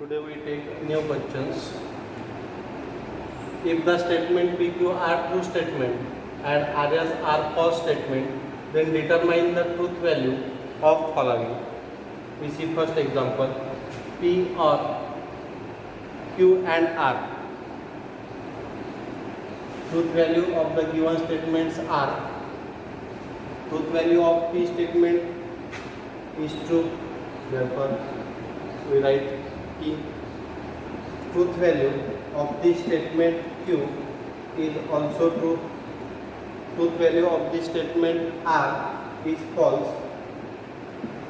Today we take new questions. If the statement PQ are true statement and RS are false statement, then determine the truth value of following. We see first example. P or Q and R. Truth value of the given statements are. Truth value of P statement is true. Therefore, we write P. Truth value of this statement Q is also true. Truth value of this statement R is false.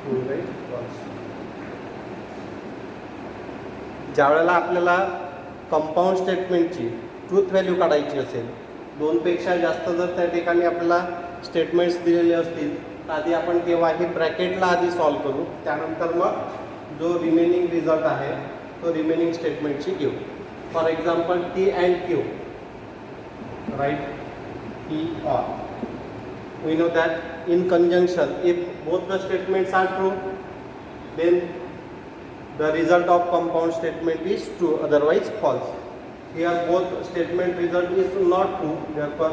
So we write false. ज्यावेळेला आपल्याला compound स्टेटमेंटची truth value काढायची असेल, दोनपेक्षा जास्त जर त्या ठिकाणी आपल्याला स्टेटमेंट्स दिलेले असतील तर आधी आपण तेव्हा हे ब्रॅकेटला आधी सॉल्व करू, त्यानंतर मग जो रिमेनिंग रिझल्ट आहे तो रिमेनिंग स्टेटमेंटची घेऊ. For example T and Q, right, T or. We know that in conjunction if both the statements are true then the result of compound statement is true, otherwise false. Here both statement result is not true, therefore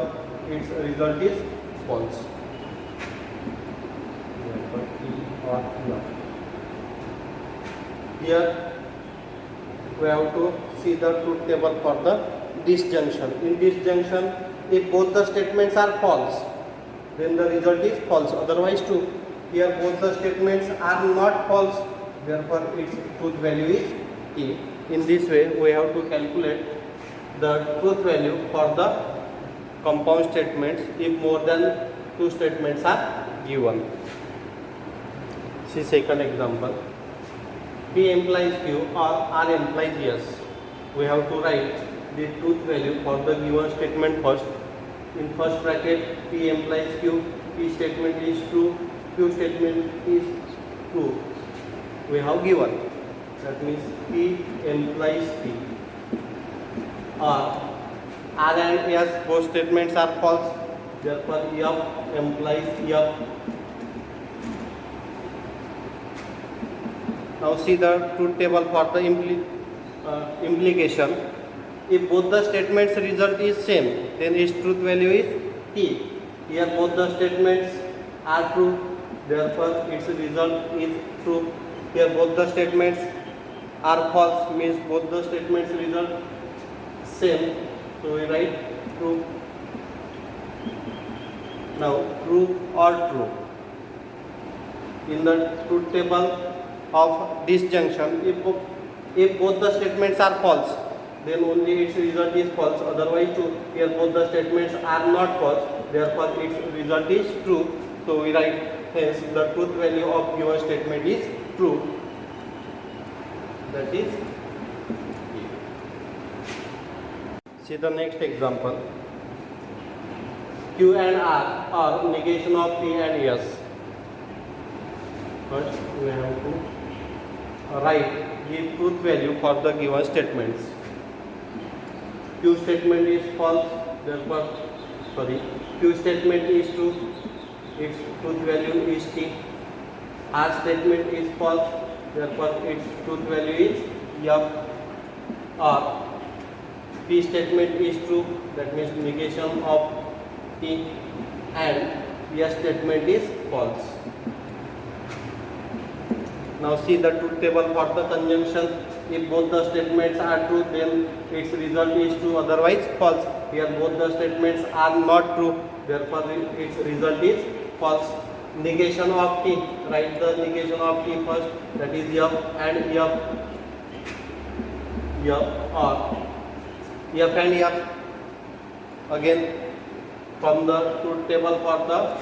its result is false. Therefore T or not. Here we have to see the truth table for the disjunction. In disjunction, if both the statements are false, then the result is false, otherwise true. Here both the statements are not false, therefore its truth value is T. In this way we have to calculate the truth value for the compound statements if more than two statements are given. See second example. P implies Q or R implies yes. We have to write the truth value for the given statement first. In first bracket, P implies Q. P statement is true. Q statement is true. We have given. That means P implies T. Or R and S both statements are false. Therefore, F implies F. Now see the truth table for the implication. If both the statements result is same, then its truth value is T. Here both the statements are true, therefore its result is true. Here both the statements are false, means both the statements result same, so we write true. Now true or true. In the truth table of disjunction, if both the statements are false, then only its result is false, otherwise true. Here both the statements are not false, therefore its result is true, so we write hence the truth value of given statement is true, that is E. See the next example. Q and R are negation of P and S. First we have to write the truth value for the given statements. Q statement is false, therefore Q statement is true, its truth value is T. R statement is false, therefore its truth value is F. Or P statement is true, that means negation of T, and S statement is false. Now see the truth table for the conjunction. If both the statements are true, then its result is true, otherwise false. Here both the statements are not true, therefore its result is false. Negation of T, write the negation of T first, that is F and F. Or F and F. Again from the truth table for the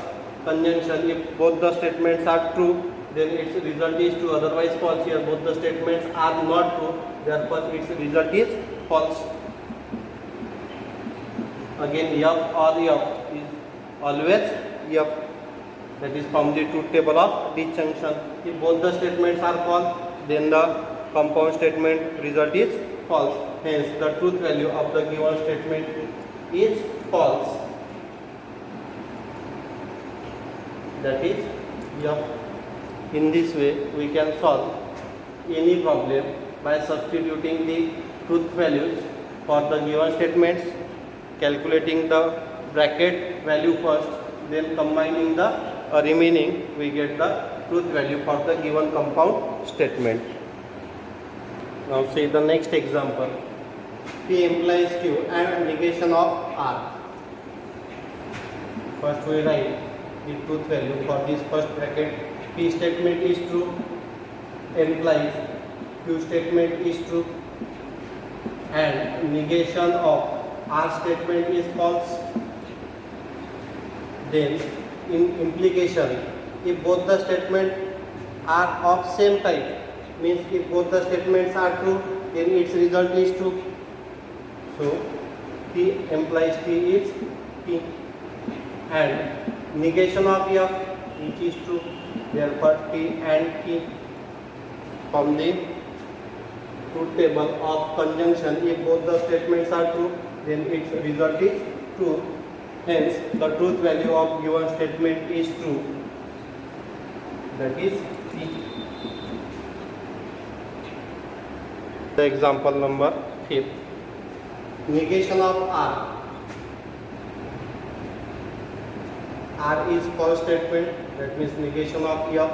conjunction, if both the statements are true, then its result is true, otherwise false. Here both the statements are not true, therefore its result is false. Again F or F is always F, that is from the truth table of disjunction. If both the statements are false, then the compound statement result is false, hence the truth value of the given statement is false, that is F. In this way we can solve any problem by substituting the truth values for the given statements, calculating the bracket value first, then combining the remaining, we get the truth value for the given compound statement. Now see the next example. P implies Q and negation of R. First we write the truth value for this first bracket. P statement is true, implies Q statement is true, and negation of R statement is false. Then in implication, if both the statements are of same type, means if both the statements are true, then its result is true. So P implies T is P, and negation of F, which is true, therefore T and T. From the truth table of conjunction, if both the statements are true, then its result is true. Hence, the truth value of given statement is true. That is P. The example number 5. Negation of R. R is false statement. That means negation of F.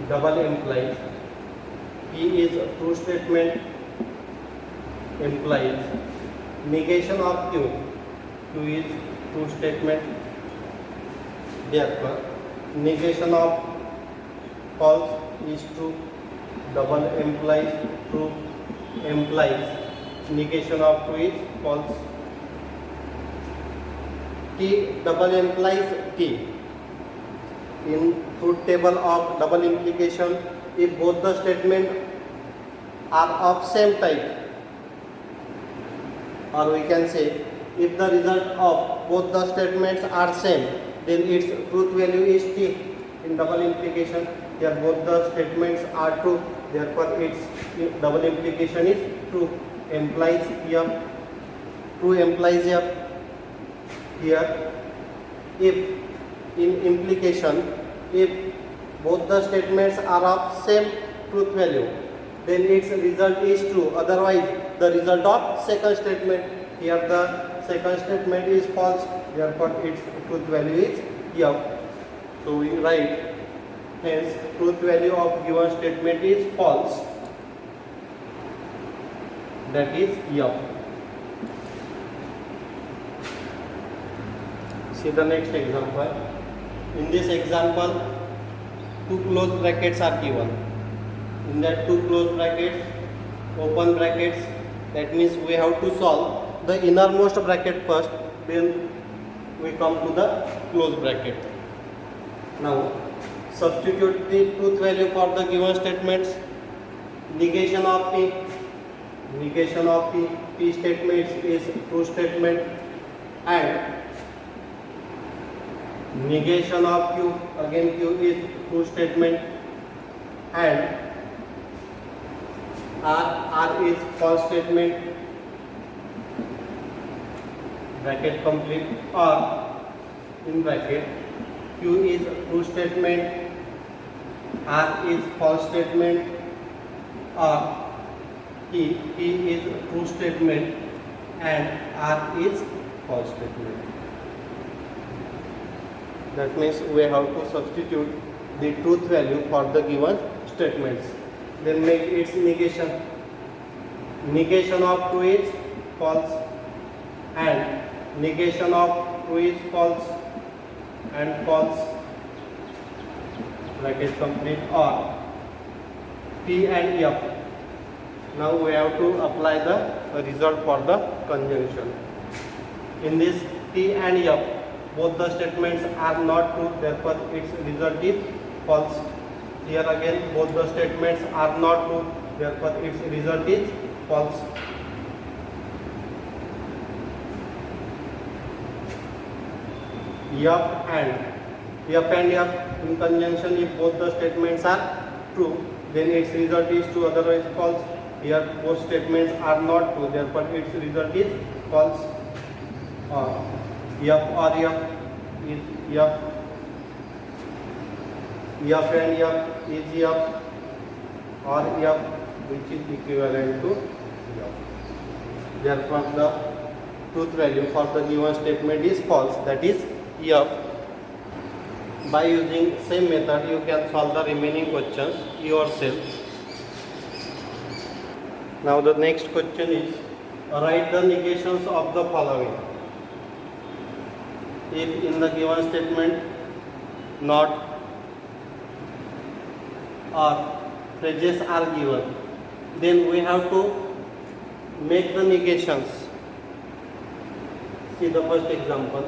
Double implies. P is a true statement, implies. Negation of Q. Q is true statement. Therefore, negation of false is true. Double implies true, implies. Negation of true is false. T double implies T. In truth table of double implication, if both the statements are of same type, or we can say if the result of both the statements are same, then its truth value is T. In double implication, here both the statements are true, therefore its double implication is true. Implies F, true implies F. Here, if in implication, if both the statements are of same truth value, then its result is true. Otherwise, the result of second statement, here the second statement is false, therefore its truth value is F. So we write, hence truth value of given statement is false, that is F. See the next example. In this example, two closed brackets are given. In that two closed brackets, open brackets, that means we have to solve the innermost bracket first, then we come to the closed bracket. Now, substitute the truth value for the given statements. Negation of P. Negation of P. P statement is true statement, and negation of Q, again Q is true statement, and R is false statement. Bracket complete. Or in bracket, Q is true statement, R is false statement, or P is true statement and R is false statement. That means we have to substitute the truth value for the given statements. Then make its negation. Negation of true is false, and negation of true is false and false. Bracket complete. Or P and F. Now we have to apply the result for the conjunction. In this P and F, both the statements are not true, therefore its result is false. Here again, both the statements are not true, therefore its result is false. F and F in conjunction, if both the statements are true, then its result is true, otherwise false. Here both statements are not true, therefore its result is false. F or F is F. F and F is F or F. which is equivalent to F. Therefore, the truth value for the given statement is false, that is F. By using same method, you can solve the remaining questions yourself. Now the next question is, write the negations of the following. If in the given statement not or phrases are given, then we have to make the negations. See the first example.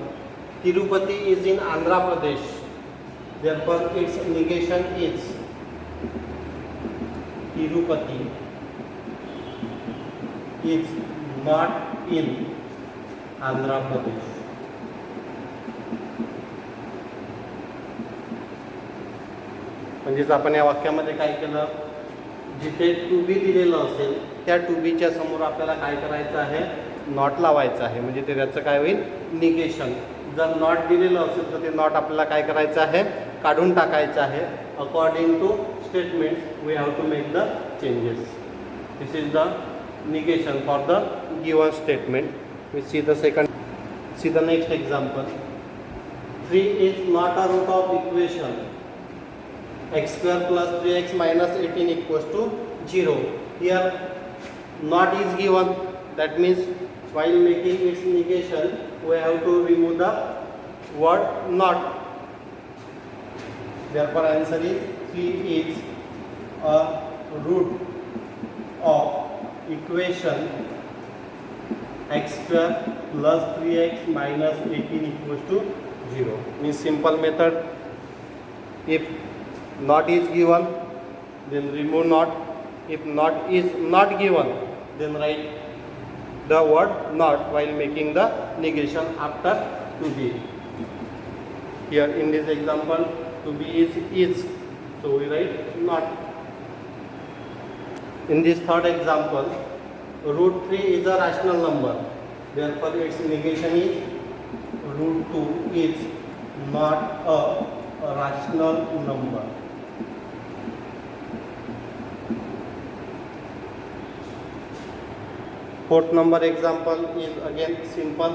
Tirupati is in Andhra Pradesh. Therefore, its negation is Tirupati is not in Andhra Pradesh. म्हणजेच आपण या वाक्यामध्ये काय केलं, जिथे to be दिलेलं असेल त्या टू बीच्या समोर आपल्याला काय करायचं आहे, नॉट लावायचं आहे. म्हणजे ते त्याचं काय होईल, निगेशन. जर नॉट दिलेलं असेल तर ते नॉट आपल्याला काय करायचं आहे, काढून टाकायचं आहे. According to statements we have to make the changes. This is the negation for the given statement. We see the next example. 3 is not a root of equation x square plus 3x minus 18 equals to 0. Here not is given, that means while making its negation we have to remove the word not. Therefore answer is 3 is a root of equation x square plus 3x minus 18 equals to 0. Means simple method. If not is given, then remove not. If not is not given, then write the word not while making the negation after to be. Here in this example, to be is, so we write not. In this third example, root 3 is a rational number. Therefore, its negation is root 2 is not a rational number. Fourth number example is again simple.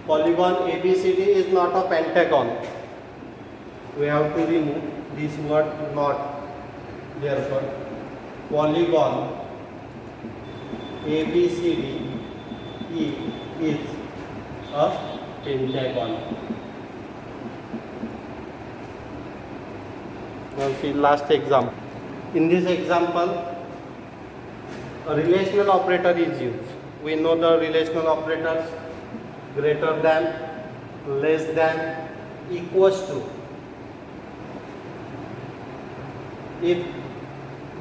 Polygon ABCD is not a pentagon. We have to remove this word not. Therefore, polygon ABCD is a pentagon. Now see last example. In this example, a relational operator is used. We know the relational operators: greater than, less than, equals to. If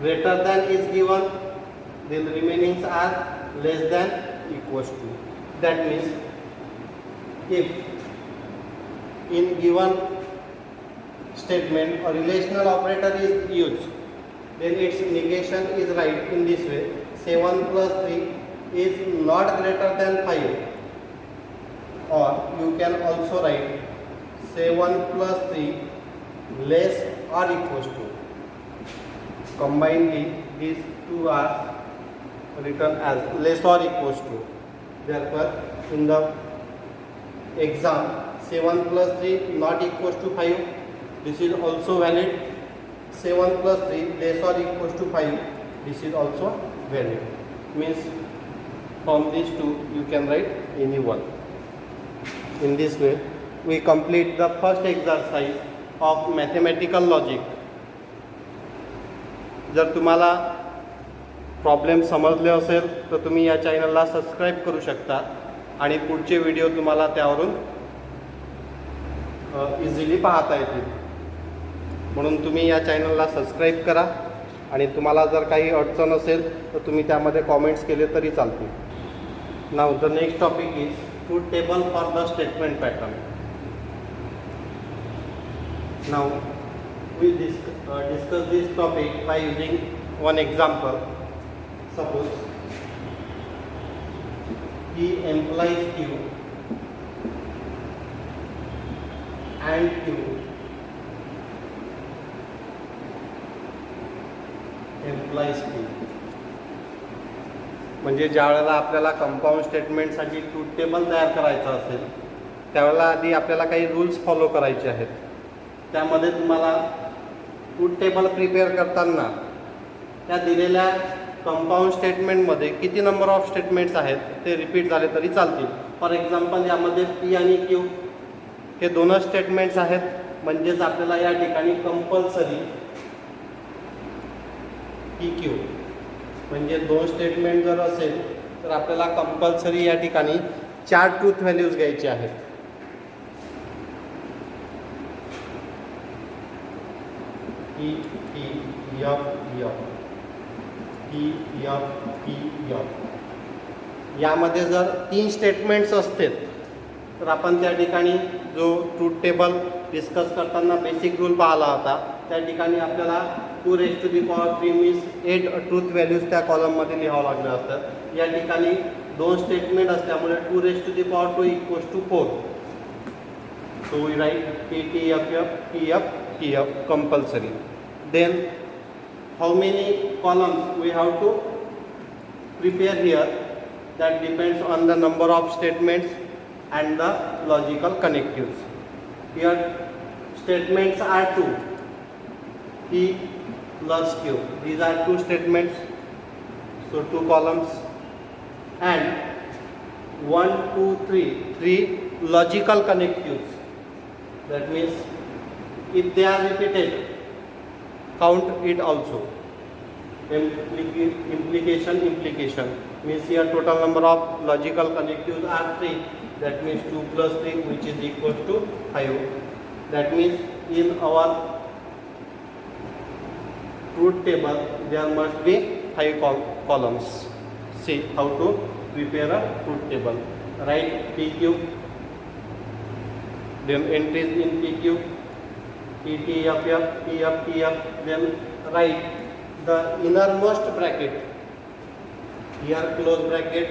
greater than is given, then the remainings are less than, equals to. That means if in given statement a relational operator is used, then its negation is right in this way. 7 plus 3 is not greater than 5, or you can also write 7 plus 3 less or equals to. Combinedly, these two are written as less or equals to. Therefore, in the exam, 7 plus 3 not equals to 5. This is also valid. 7 plus 3 less or equals to 5. This is also valid. Means from these two you can write any one. In this way, we complete the first exercise of mathematical logic. जर तुम्हाला problem समजले असेल तर तुम्ही या चॅनलला subscribe करू शकता आणि पुढचे व्हिडिओ तुम्हाला त्यावरून इझिली पाहता येतील. म्हणून तुम्ही या चॅनलला सबस्क्राईब करा आणि तुम्हाला जर काही अडचण असेल तर तुम्ही त्यामध्ये कॉमेंट्स केले तरी चालतील. Now the next topic is truth table for the statement pattern. Now we discuss this topic by using one example. Suppose P implies Q and Q implies P. म्हणजे ज्या वेळेला आपल्याला कंपाऊंड स्टेटमेंटसाठी ट्रूथ टेबल तयार करायचं असेल त्यावेळेला आधी आपल्याला काही रूल्स फॉलो करायचे आहेत. त्यामध्ये तुम्हाला ट्रूथ टेबल प्रिपेअर करताना त्या दिलेल्या कंपाऊंड स्टेटमेंटमध्ये किती नंबर ऑफ स्टेटमेंट्स आहेत ते रिपीट झाले तरी चालतील. फॉर एक्झाम्पल यामध्ये पी आणि क्यू हे दोनच स्टेटमेंट्स आहेत, म्हणजेच आपल्याला या ठिकाणी कंपल्सरी पी क्यू म्हणजे 2 स्टेटमेंट जर असेल तर आपल्याला कंपल्सरी या ठिकाणी 4 ट्रूथ व्हॅल्यूज घ्यायचे आहेत. P P F F P F P F यामध्ये जर 3 स्टेटमेंट्स असतील तर आपण त्या ठिकाणी जो ट्रूथ टेबल डिस्कस करताना बेसिक रूल पाहिला होता त्या ठिकाणी आपल्याला 2⁻³ मीन्स 8 ट्रूथ व्हॅल्यूज त्या कॉलममध्ये लिहावं लागले असतात. या ठिकाणी 2 स्टेटमेंट असल्यामुळे 2⁻² = 4. So we write P T F F P F P F compulsory. Then how many columns we have to prepare here that depends on the number of statements and the logical connectives. Here statements are 2, P plus Q. These are 2 statements, so 2 columns, and 1 2 3 logical connectives. That means if they are repeated, count it also. Implication means here total number of logical connectives are 3. That means 2 plus 3 which is equal to 5. That means in our truth table there must be 5 columns. See how to prepare a truth table. Write PQ, then entries in PQ, PTFF, PFTF, then write the innermost bracket. Here close bracket,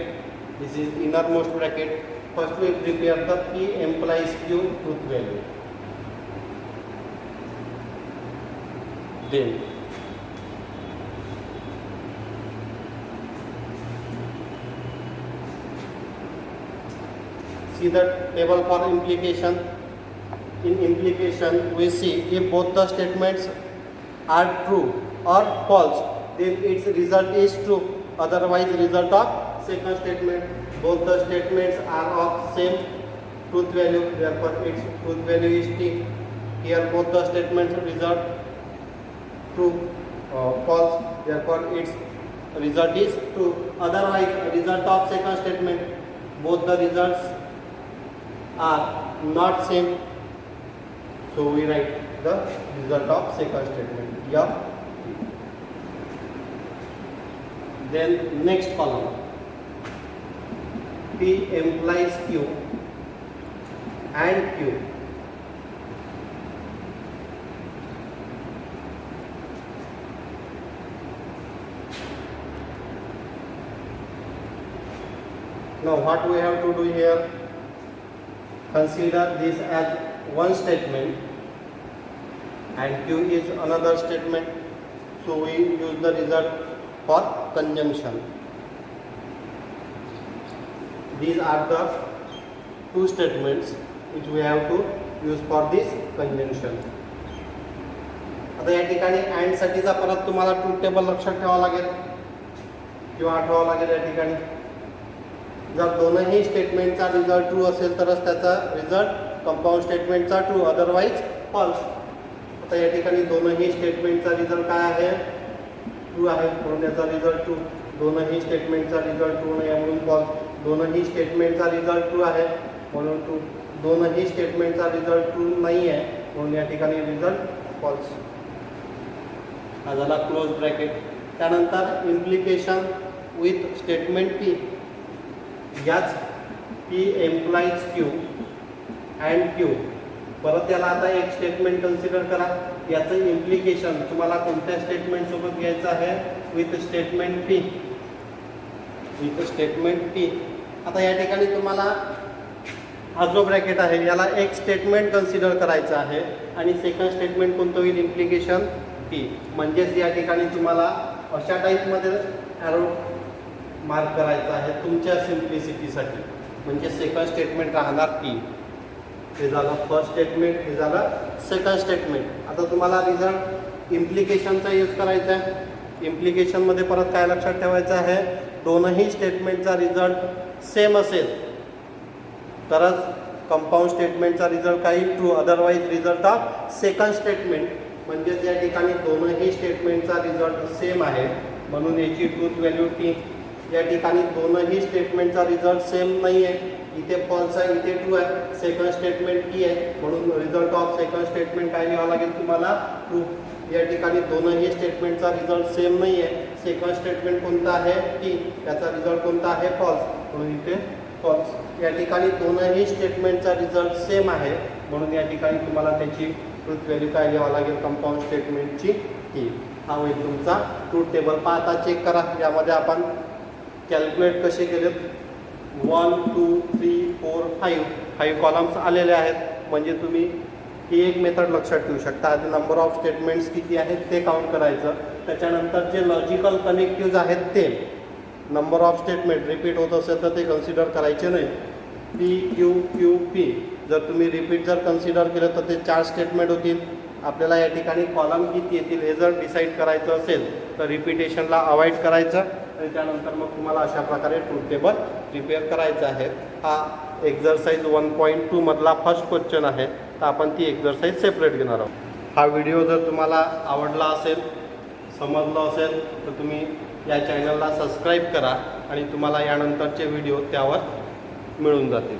this is innermost bracket. First we prepare the P implies Q truth value. Then see the table for implication. In implication we see if both the statements are true or false, then its result is true. Otherwise result of second statement. Both the statements are of same truth value, therefore its truth value is T. Here both the statements result true, false, therefore its result is true. Otherwise result of second statement, both the results are not same, so we write the result of second statement. Yeah. Then next column, P implies Q and Q. Now what we have to do here, consider this as one statement and Q is another statement, so we use the result for conjunction. These are the 2 statements which we have to use for this conjunction. आता या ठिकाणी and साठीचा परत तुम्हाला truth table लक्षात ठेवावं लागेल किंवा आठवावं लागेल. या ठिकाणी जर दोनही स्टेटमेंटचा रिझल्ट ट्रू असेल तरच त्याचा रिझल्ट कंपाऊंड स्टेटमेंटचा ट्रू, अदरवाईज फॉल्स. आता या ठिकाणी दोनही स्टेटमेंटचा रिझल्ट काय आहे, ट्रू आहे, म्हणून त्याचा रिझल्ट ट्रू. दोनही स्टेटमेंटचा रिझल्ट ट्रू नाही म्हणून फॉल्स. दोनही स्टेटमेंटचा रिझल्ट ट्रू आहे म्हणून ट्रू. दोनही स्टेटमेंटचा रिझल्ट ट्रू नाही आहे म्हणून या ठिकाणी रिझल्ट फॉल्स. हा झाला क्लोज ब्रॅकेट. त्यानंतर इम्प्लिकेशन विथ स्टेटमेंट पी. याच P implies Q and Q. परत याला आता एक स्टेटमेंट कन्सिडर करा. याचं इम्प्लिकेशन तुम्हाला कोणत्या स्टेटमेंट सोबत घ्यायचं आहे, with statement P. With statement P. आता या ठिकाणी तुम्हाला हा जो ब्रॅकेट आहे याला एक स्टेटमेंट कन्सिडर करायचं आहे आणि सेकंड स्टेटमेंट कोणतं होईल, इम्प्लिकेशन पी. म्हणजेच या ठिकाणी तुम्हाला अशा टाईपमध्ये ॲरो मार्क करायचा आहे तुमच्या सिम्प्लिसिटीसाठी. म्हणजे सेकंड स्टेटमेंट राहणार टी. हे झालं फर्स्ट स्टेटमेंट, हे झालं सेकंड स्टेटमेंट. आता तुम्हाला रिझल्ट इम्प्लिकेशनचा यूज करायचा आहे. इम्प्लिकेशनमध्ये परत काय लक्षात ठेवायचं आहे, दोनही स्टेटमेंटचा रिझल्ट सेम असेल तरच कंपाऊंड स्टेटमेंटचा रिझल्ट काही true, otherwise result of second statement. म्हणजेच या ठिकाणी दोनही स्टेटमेंटचा रिझल्ट सेम आहे म्हणून याची ट्रूथ व्हॅल्यू टी. या ठिकाणी दोनही स्टेटमेंटचा रिझल्ट सेम नाही आहे, इथे फॉल्स आहे इथे ट्रू आहे, सेकंड स्टेटमेंट टी आहे म्हणून रिझल्ट ऑफ सेकंड स्टेटमेंट काय लिहावं लागेल तुम्हाला, ट्रू. या ठिकाणी दोनही स्टेटमेंटचा रिझल्ट सेम नाही आहे, सेकंड स्टेटमेंट कोणता आहे टी, त्याचा रिझल्ट कोणता आहे फॉल्स म्हणून इथे फॉल्स. या ठिकाणी दोनही स्टेटमेंटचा रिझल्ट सेम आहे म्हणून या ठिकाणी तुम्हाला त्याची ट्रूथ व्हॅल्यू काय लिहावं लागेल, कंपाऊंड स्टेटमेंटची टी. हा होईल तुमचा ट्रूथ टेबल. आता चेक करा यामध्ये आपण कॅल्क्युलेट कसे केलेत. 1 2 3 4 5 कॉलम्स आलेले आहेत. म्हणजे तुम्ही ही एक मेथड लक्षात ठेवू शकता. आधी नंबर ऑफ स्टेटमेंट्स किती आहेत ते काउंट करायचं, त्याच्यानंतर जे लॉजिकल कनेक्टिव्ज आहेत ते. नंबर ऑफ स्टेटमेंट रिपीट होत असेल तर ते कन्सिडर करायचे नाही. पी क्यू क्यू पी जर तुम्ही रिपीट जर कन्सिडर केलं तर ते 4 स्टेटमेंट होतील. आपल्याला या ठिकाणी कॉलम किती येतील हे जर डिसाईड करायचं असेल तर रिपिटेशनला अवॉइड करायचं आणि त्यानंतर मग तुम्हाला अशा प्रकारे ट्रूथ टेबल प्रिपेअर करायचं आहे. हा एक्झरसाइज 1.2 मधला फर्स्ट क्वेश्चन आहे, तर आपण ती एक्झरसाइज सेपरेट घेणार आहोत. हा व्हिडिओ जर तुम्हाला आवडला असेल, समजलं असेल तर तुम्ही या चॅनलला सबस्क्राईब करा आणि तुम्हाला यानंतरचे व्हिडिओ त्यावर मिळून जातील.